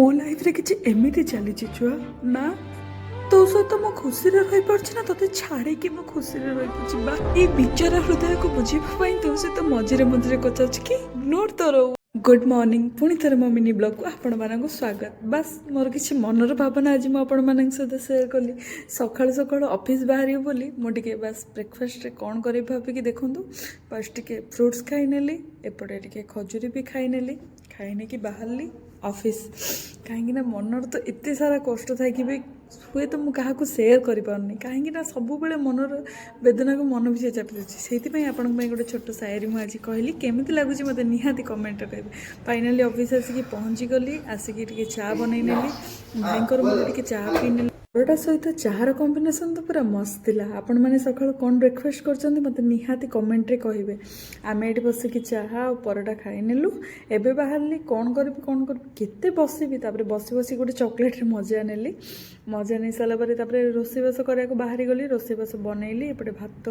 मो लाइफ रे किछि एमिति चली छुआ ना तो सहित मो खुशी रही पार्छ ना तोते छाड़ी कि मो खुशी रही पार्छ बा ए बिचारा हृदय को बुझिबा पई तो सहित मझिरे मझिरे कथा कि इग्नोर तो रो गुड मॉर्निंग पुणी थर मो मिनी ब्लॉग को आपण मानक स्वागत बस मोर किछि मनर भावना आज मो आपण मानक सहित शेयर कली सकाळ सकाळ ऑफिस बाहरी बोली मो टिके बस ब्रेकफास्ट रे कोन करी भाबी कि देखंतु बस टिके फ्रूट्स खाई नेली एपटे टिके खजूरी भी खाई नेली खाई कि बाहरली ऑफिस कहीं मनर तो एत सारा कष्ट था कि हुए तो मुझे क्या सेयार करें कहीं सब मनर वेदना को मन भी चापी दूसरी से आपण गोटे छोट शायरी मुझे कहली केमी लगुच मत निहाती कमेंट कहे फाइनाली ऑफिस आसिक पहुँची गली आसिक चा बनई नेली भाईकर मोर चा पी परोटा सहित चार कॉम्बिनेशन तो पूरा मस्त थिला आपण माने सकाळ कोन ब्रेकफास्ट करछन्ती मते निहाती कमेंट रे कहिबे आमे एठी बसी कि चाहा और परोटा खाइ नेलु एबे बाहरली कोन करबी केते बसिबी तापरे बसी बसी गोटे चॉकलेट रे मजा नै साला परे तापरे रोसेबास करिया को बाहरी गली रोसेबास बनैली एपटे भात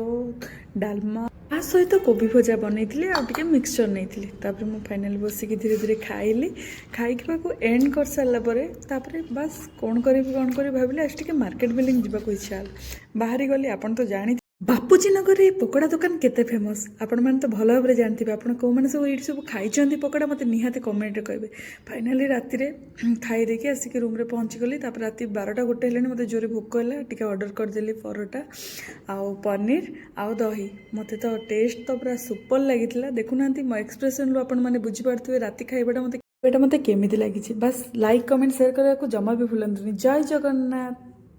डालमा आ सहित कोबी भजा बनैथिले आ टिके मिक्सचर नैथिले तापरे मु फाइनली बसी कि धीरे धीरे खाइली खाइबा को एंड कर साला परे तापरे बस कोन करी भाबिले आज टिके मार्केट बिल्डिंग जीवा को इच्छा बाहरी गली आपण तो जानी बापूजी नगर ये पकोड़ा दुकान केते फेमस आपण मैंने तो भल भाव जानते आपण कौ मैंने सब ये सब खाई पकोड़ा मत निहाती कमेंट कहे फाइनाली राति खाई देकी आसिक रूम रे पहुँची गली राति 12टा गोटे हेलानी मत जोरे भोक है टिके ऑर्डर करदेली परोटा आउ पनीर आउ दही मत तो टेस्ट तो पूरा सुपर लगी देखुना मो एक्सप्रेशन रू आपण मैंने बुझीपारे राति खाइबाटा मत केमिति लगी बस लाइक कमेंट शेयर करने को जमा भी भूलंतुनि जय जगन्नाथ।